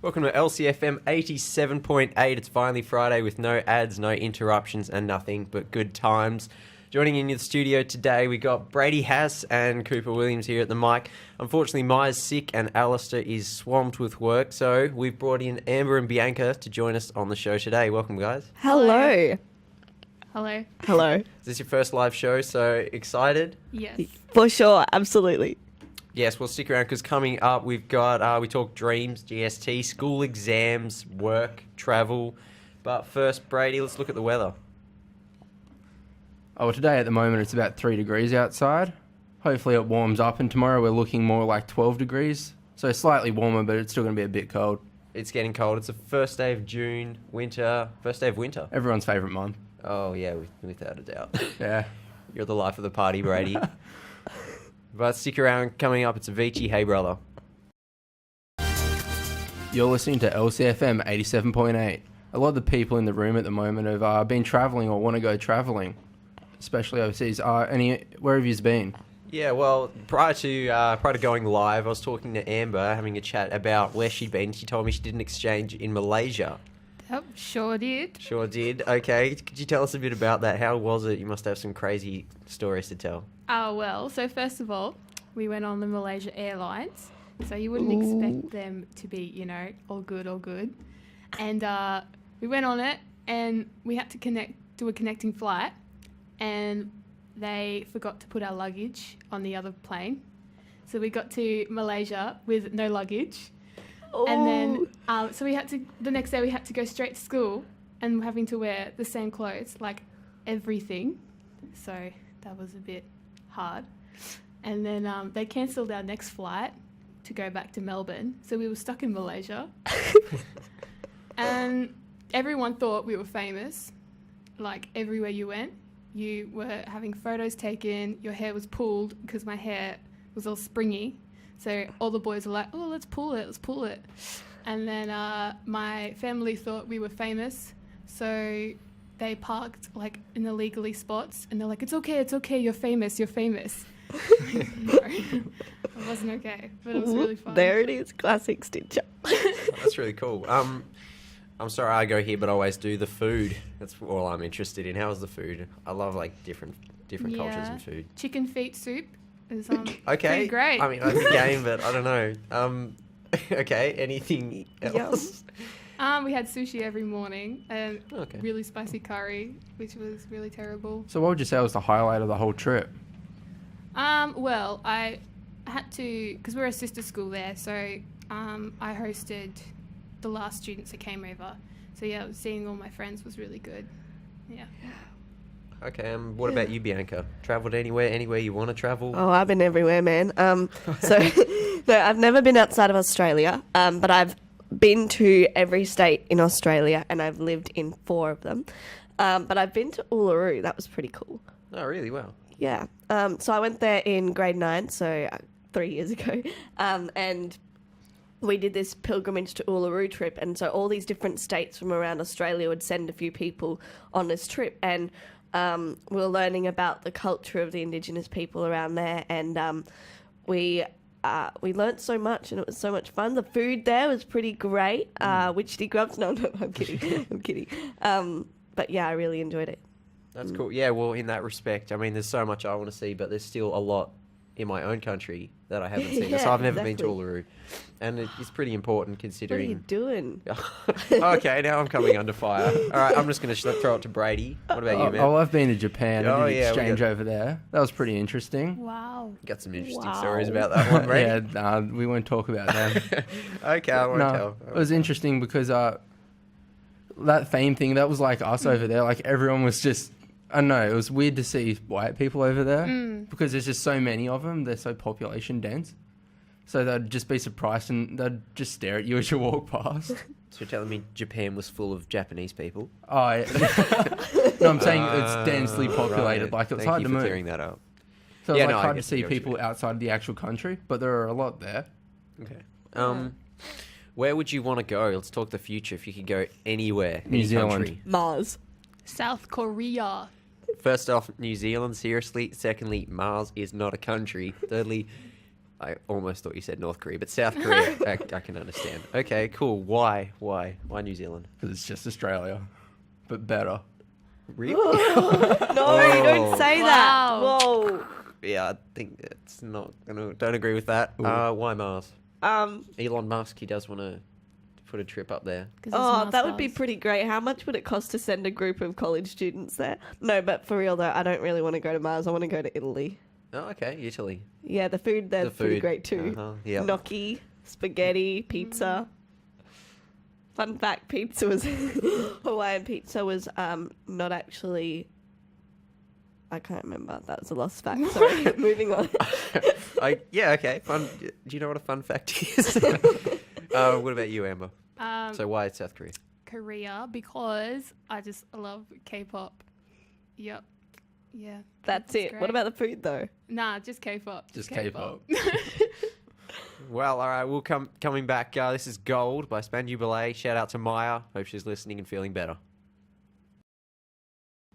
Welcome to LCFM 87.8. It's finally Friday with no ads, no interruptions, and nothing but good times. Joining in the studio today, we got Brady Haas and Cooper Williams here at the mic. Unfortunately, Maya's sick and Alistair is swamped with work, so we've brought in Amber and Bianca to join us on the show today. Welcome, guys. Hello. Hello. Hello. Is this your first live show? So excited? Yes. For sure, absolutely. Yes, well, stick around because coming up, we've got, we talk dreams, GST, school exams, work, travel. But first, Brady, let's look at the weather. Oh, well, today at the moment it's about 3 degrees outside. Hopefully it warms up, and tomorrow we're looking more like 12 degrees. So slightly warmer, but it's still going to be a bit cold. It's getting cold. It's the first day of June, first day of winter. Everyone's favourite month. Oh, yeah, without a doubt. Yeah. You're the life of the party, Brady. But stick around. Coming up, it's Avicii, Hey Brother. You're listening to LCFM 87.8. A lot of the people in the room at the moment have been travelling or want to go travelling, especially overseas. Where have you been? Yeah, well, prior to going live, I was talking to Amber, having a chat about where she'd been. She told me she did an exchange in Malaysia. Yep, sure did. Sure did. Okay, could you tell us a bit about that? How was it? You must have some crazy stories to tell. Well, so first of all, we went on the Malaysia Airlines, so you wouldn't expect them to be, all good. And we went on it, and we had to do a connecting flight, and they forgot to put our luggage on the other plane. So we got to Malaysia with no luggage. Oh. And then, so the next day we had to go straight to school and having to wear the same clothes, like everything. So that was a bit hard. And then they cancelled our next flight to go back to Melbourne. So we were stuck in Malaysia. And everyone thought we were famous. Like everywhere you went, you were having photos taken, your hair was pulled because my hair was all springy. So all the boys were like, oh, let's pull it. And then my family thought we were famous. So they parked like in illegally spots and they're like, it's okay, you're famous. No, it wasn't okay, but it was really fun. There it is, classic Stitcher. That's really cool. I'm sorry I go here, but I always do the food. That's all I'm interested in. How's the food? I love like different cultures and food. Chicken feet soup is Okay. pretty great. I mean, that's a game, but I don't know. Okay, anything else? We had sushi every morning and Okay. really spicy curry, which was really terrible. So what would you say was the highlight of the whole trip? Well, I had to, because we're a sister school there, so I hosted the last students that came over. So yeah, seeing all my friends was really good. Yeah. Okay, what about you, Bianca? Travelled anywhere you want to travel? Oh, I've been everywhere, man. So I've never been outside of Australia, but I've been to every state in Australia, and I've lived in 4 of them. But I've been to Uluru. That was pretty cool. Oh, really? Wow. Yeah. So I went there in grade 9, so 3 years ago, and we did this pilgrimage to Uluru trip, and so all these different states from around Australia would send a few people on this trip, and we were learning about the culture of the Indigenous people around there, and we learnt so much, and it was so much fun. The food there was pretty great. Witchetty grubs? No, I'm kidding. I'm kidding. But yeah, I really enjoyed it. That's cool. Yeah, well, in that respect, I mean, there's so much I want to see, but there's still a lot in my own country that I haven't seen. Yeah, So I've never been to exactly. Uluru. And it's pretty important considering... What are you doing? Okay, now I'm coming under fire. All right, I'm just going to throw it to Brady. What about you, man? Oh, I've been to Japan. I Oh, did yeah, we exchange got- over there. That was pretty interesting. Wow. Got some interesting Wow. stories about that one, Brady. Yeah, we won't talk about them. Okay, I won't tell. It was interesting because that fame thing, that was like us over there. Like everyone was just, I don't know, it was weird to see white people over there because there's just so many of them. They're so population dense. So they'd just be surprised and they'd just stare at you as you walk past. So you're telling me Japan was full of Japanese people? Oh, yeah. No, I'm saying it's densely populated. Right. Like it's Thank hard you to for move. clearing that up. So Yeah, it's no, I hard to get see what you people mean. outside the actual country, but there are a lot there. Okay. Where would you want to go? Let's talk the future. If you could go anywhere, New any Zealand. country. Mars. South Korea. First off, New Zealand, seriously. Secondly, Mars is not a country. Thirdly, I almost thought you said North Korea, but South Korea, I can understand. Okay, cool. Why New Zealand? Because it's just Australia, but better. Really? No, you don't say that. Wow. Whoa. Yeah, I think it's not. Don't agree with that. Ooh. Why Mars? Elon Musk, he does want to put a trip up there. 'Cause it's Oh, Mars that would be bars. pretty great. How much would it cost to send a group of college students there? No, but for real though, I don't really want to go to Mars. I want to go to Italy. Oh, okay, Italy. Yeah, the food there's The pretty food. great too. Yeah. Gnocchi, spaghetti, pizza. Fun fact, pizza was Hawaiian pizza was not actually. I can't remember. That was a lost fact. Sorry. Moving on. Yeah, okay. Fun. Do you know what a fun fact is? What about you, Amber? So why South Korea? Korea, because I just love K-pop. Yep. Yeah. That's K-pop's it. great. What about the food though? Nah, just K-pop. Just K-pop. Well, all right. We'll coming back. This is Gold by Spandu Ballet. Shout out to Maya. Hope she's listening and feeling better.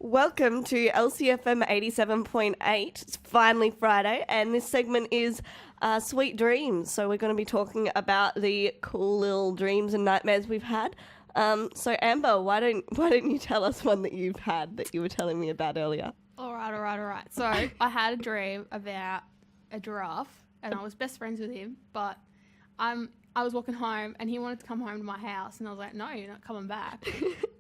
Welcome to LCFM 87.8. It's finally Friday, and this segment is Sweet Dreams. So we're going to be talking about the cool little dreams and nightmares we've had. So Amber, why don't you tell us one that you've had that you were telling me about earlier? All right. So I had a dream about a giraffe, and I was best friends with him. But I was walking home, and he wanted to come home to my house, and I was like, "No, you're not coming back."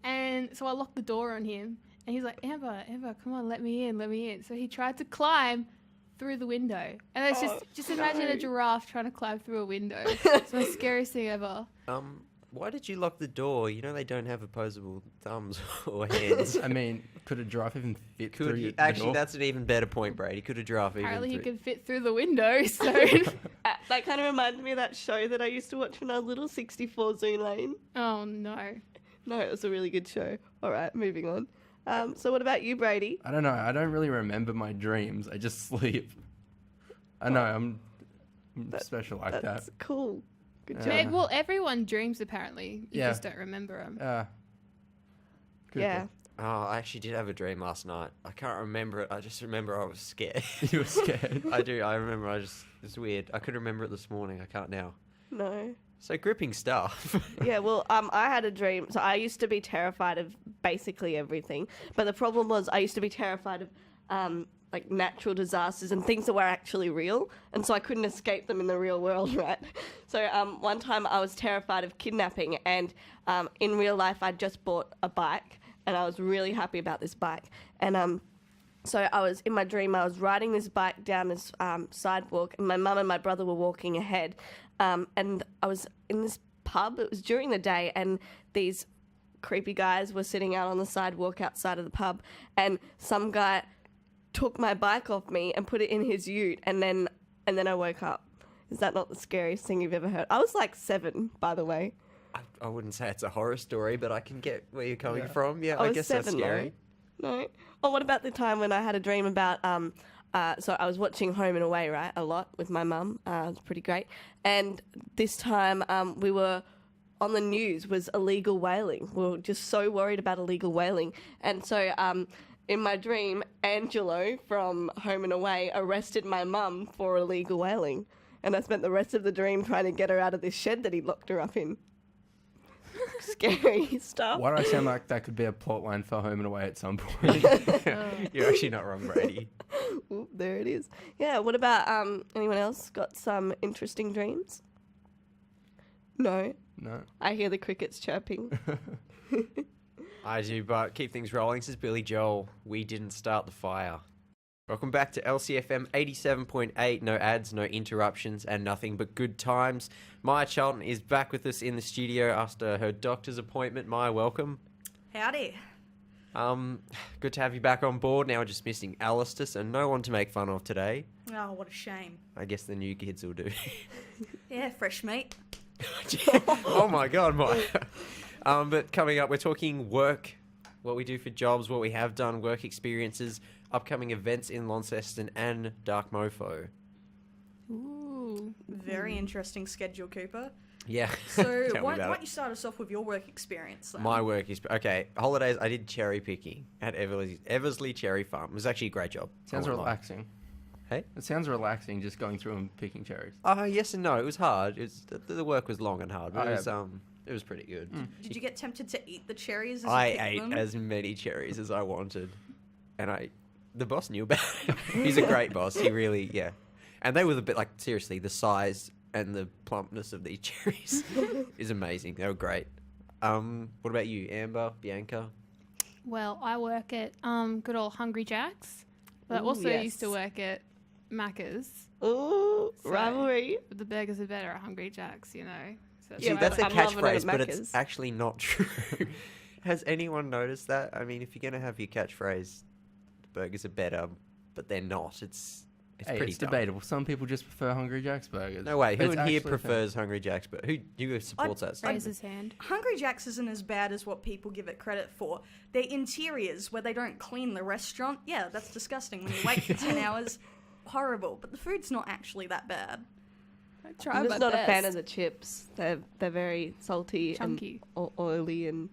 And so I locked the door on him, and he's like, "Amber, come on, let me in." So he tried to climb through the window, and it's just imagine a giraffe trying to climb through a window. It's my scariest thing ever. Why did you lock the door? You know they don't have opposable thumbs or hands. I mean, could a giraffe even fit through Could you, the actually, door? that's an even better point, Brady. Could a giraffe Apparently, he even? can fit through the window. So That kind of reminds me of that show that I used to watch when I was little, 64 Zoo Lane. oh no. No, it was a really good show. All right, moving on. So what about you, Brady? I don't know. I don't really remember my dreams. I just sleep. I know. I'm special like that. That's cool. Good Yeah. job. Maybe, well, everyone dreams apparently. You Yeah. just don't remember them. Could Yeah. be. Oh, I actually did have a dream last night. I can't remember it. I just remember I was scared. You were scared. I do. I remember. It's weird. I could remember it this morning. I can't now. No. So gripping stuff. Yeah, well, I had a dream. So I used to be terrified of basically everything. But the problem was I used to be terrified of like natural disasters and things that were actually real. And so I couldn't escape them in the real world, right? So one time I was terrified of kidnapping, and in real life I'd just bought a bike, and I was really happy about this bike. And so I was in my dream, I was riding this bike down this sidewalk, and my mum and my brother were walking ahead. And I was in this pub. It was during the day, and these creepy guys were sitting out on the sidewalk outside of the pub, and some guy took my bike off me and put it in his ute, and then I woke up. Is that not the scariest thing you've ever heard? I was like 7, by the way. I wouldn't say it's a horror story, but I can get where you're coming Yeah. from. Yeah, I I was guess 7, that's scary. No. Oh, what about the time when I had a dream about so I was watching Home and Away, right, a lot with my mum. It was pretty great. And this time we were on the news was illegal whaling. We were just so worried about illegal whaling. And so in my dream, Angelo from Home and Away arrested my mum for illegal whaling. And I spent the rest of the dream trying to get her out of this shed that he locked her up in. Scary stuff. Why do I sound like that could be a plot line for Home and Away at some point? You're actually not wrong, Brady. Ooh, there it is. Yeah, what about anyone else got some interesting dreams? No. No. I hear the crickets chirping. I do, but keep things rolling. This is Billy Joel. We didn't start the fire. Welcome back to LCFM 87.8. No ads, no interruptions, and nothing but good times. Maya Charlton is back with us in the studio after her doctor's appointment. Maya, welcome. Howdy. Good to have you back on board. Now we're just missing Alistair, so no one to make fun of today. Oh, what a shame. I guess the new kids will do. Yeah, fresh meat. Oh my God, Maya. But coming up, we're talking work, what we do for jobs, what we have done, work experiences, upcoming events in Launceston, and Dark Mofo. Ooh. Very interesting schedule, Cooper. Yeah. So Tell me why about don't it. you start us off with your work experience then? My work is okay. Holidays. I did cherry picking at Eversley Cherry Farm. It was actually a great job. Sounds I won't lie. relaxing. Hey? It sounds relaxing just going through and picking cherries. Yes and no. It was hard. The work was long and hard, but Oh, it was pretty good. Did you get tempted to eat the cherries? As I you picked ate them? as many cherries as I wanted, and the boss knew about it. He's a great boss. He really, yeah. And they were the bit like seriously, the size and the plumpness of these cherries is amazing. They were great. What about you, Amber, Bianca? Well, I work at good old Hungry Jack's, but I Ooh, also yes. used to work at Macca's. Ooh, So- rivalry. But the burgers are better at Hungry Jack's, you know. So Yeah, See, why that's a I I'm loving it at catchphrase, but it's Macca's. actually not true. Has anyone noticed that? I mean, if you're gonna have your catchphrase, burgers are better, but they're not. It's Hey, pretty it's dumb. debatable. Some people just prefer Hungry Jack's burgers. No way. But Who it's in here actually prefers Hungry Jack's? But who supports that raise statement? his hand. Hungry Jack's isn't as bad as what people give it credit for. Their interiors, where they don't clean the restaurant, yeah, that's disgusting. When you wait for 10 hours, horrible. But the food's not actually that bad. I try I'm my just not a fan best. of the chips. They're very salty Chunky. and oily, and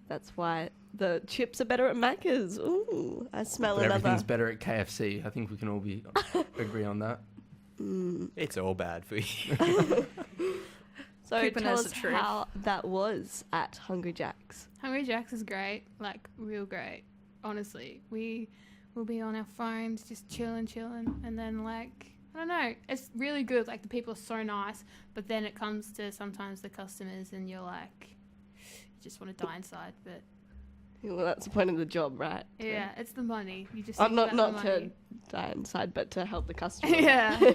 that's why the chips are better at Macca's. Ooh, I smell But another. everything's better at KFC. I think we can all agree on that. It's all bad for you. So Cooper tell knows us the truth. how that was at Hungry Jack's. Hungry Jack's is great, like real great. Honestly, we will be on our phones just chilling, and then like I don't know, it's really good. Like the people are so nice, but then it comes to sometimes the customers, and you're like, you just want to die inside. But Well, that's the point of the job, right? yeah, it's the money. You just I'm think not about to the money. die inside, but to help the customer. Yeah,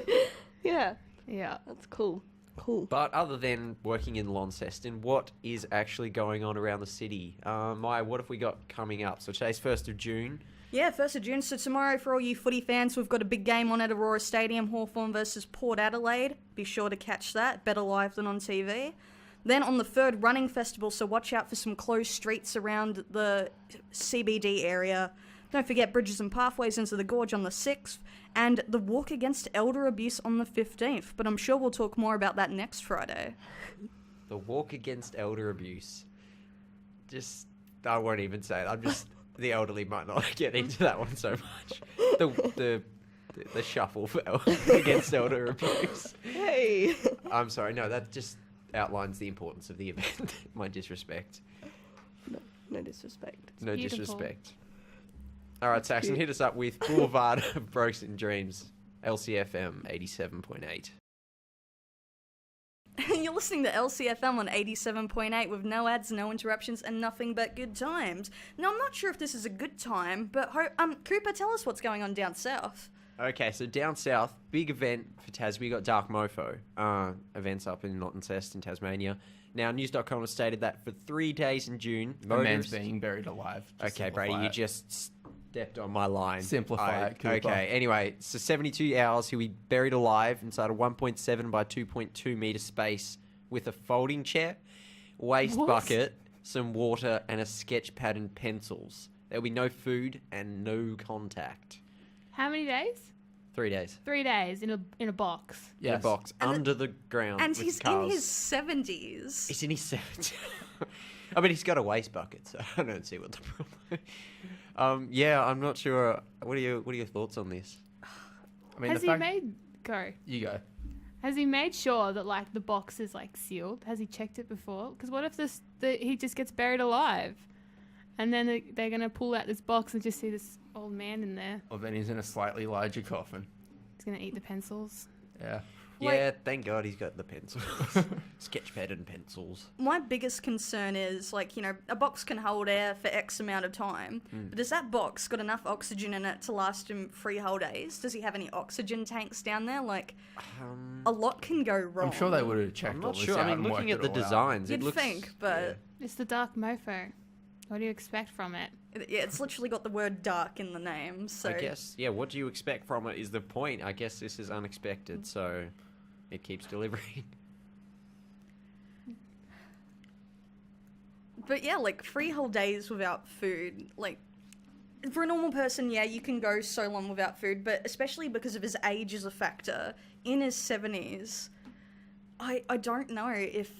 Yeah, yeah. that's cool. Cool. But other than working in Launceston, what is actually going on around the city? Maya, what have we got coming up? So today's 1st of June. Yeah, 1st of June. So tomorrow, for all you footy fans, we've got a big game on at Aurora Stadium, Hawthorn versus Port Adelaide. Be sure to catch that. Better live than on TV. Then on the 3rd, Running Festival, so watch out for some closed streets around the CBD area. Don't forget Bridges and Pathways into the Gorge on the 6th, and the Walk Against Elder Abuse on the 15th. But I'm sure we'll talk more about that next Friday. The Walk Against Elder Abuse. I won't even say it. I'm just, the elderly might not get into that one so much. The shuffle for against elder abuse. Hey. I'm sorry, no, that just outlines the importance of the event. My disrespect. No disrespect. No Beautiful. disrespect. All right, Saxon, hit us up with Boulevard of Broken Dreams, LCFM 87.8. You're listening to LCFM on 87.8 with no ads, no interruptions, and nothing but good times. Now, I'm not sure if this is a good time, but Cooper, tell us what's going on down south. Okay, so down south, big event for Tas. We got Dark Mofo events up in Launceston, Tasmania. Now, news.com has stated that for 3 days in June, A man's motorists- being buried alive. Just Okay, Brady, simplify you it. just stepped on my line. Simplify it, Cooper. Okay, anyway, so 72 hours he'll be buried alive inside a 1.7 by 2.2 metre space with a folding chair, waste What? bucket, some water, and a sketch pad and pencils. There'll be no food and no contact. How many days? 3 days. 3 days in a box. In a Yes. box, And under the ground And with he's cars. in his 70s. He's in his 70s. I mean, he's got a waste bucket, so I don't see what the problem. Yeah, I'm not sure. What are your thoughts on this? I mean, Has the he fact... made go? You go. Has he made sure that like the box is like sealed? Has he checked it before? Because what if he just gets buried alive, and then they're gonna pull out this box and just see this old man in there? Well, then he's in a slightly larger coffin. He's gonna eat the pencils. Yeah. Yeah, thank God he's got the pencils. Sketchpad and pencils. My biggest concern is, like, you know, a box can hold air for X amount of time, but has that box got enough oxygen in it to last him 3 whole days? Does he have any oxygen tanks down there? Like, a lot can go wrong. I'm sure they would have checked I'm all not this sure. out I mean, and looking worked at the it all out. designs, You'd it looks... think, but It's the dark mofo. What do you expect from it? yeah, it's literally got the word dark in the name, so... I guess, yeah, what do you expect from it is the point. I guess this is unexpected, so it keeps delivering. But yeah, like 3 whole days without food, like, for a normal person, yeah, you can go so long without food, but especially because of his age is a factor. In his 70s, I don't know if...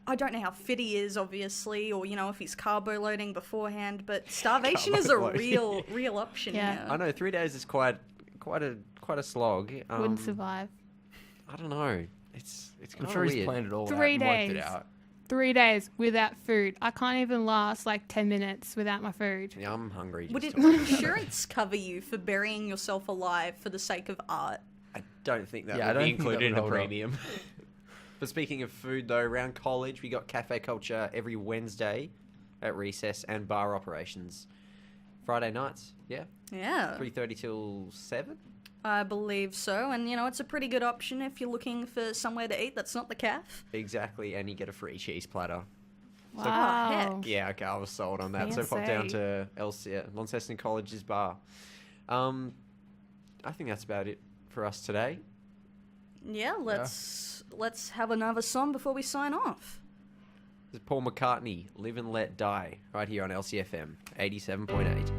I don't know how fit he is, obviously, or, you know, if he's carbo loading beforehand, but starvation is a Carbo loading. real option Yeah. here. I know 3 days is quite a quite a slog. Wouldn't survive. I don't know. It's I'm kind of sure weird. he's planned it all 3 out and worked days. it out. 3 days without food. I can't even last like 10 minutes without my food. Yeah, I'm hungry. Would just it, talking. would insurance cover you for burying yourself alive for the sake of art? I don't think that Yeah, I would don't be think that included in would the hold up. premium. But speaking of food, though, around college, we got cafe culture every Wednesday at recess and bar operations. Friday nights, yeah, Yeah, 3:30 till 7. I believe so. And, it's a pretty good option if you're looking for somewhere to eat that's not the caf. Exactly, and you get a free cheese platter. Wow. heck. Yeah, okay, I was sold on that. So pop down to Launceston College's bar. I think that's about it for us today. Yeah, let's have another song before we sign off. This is Paul McCartney, Live and Let Die, right here on LCFM 87.8.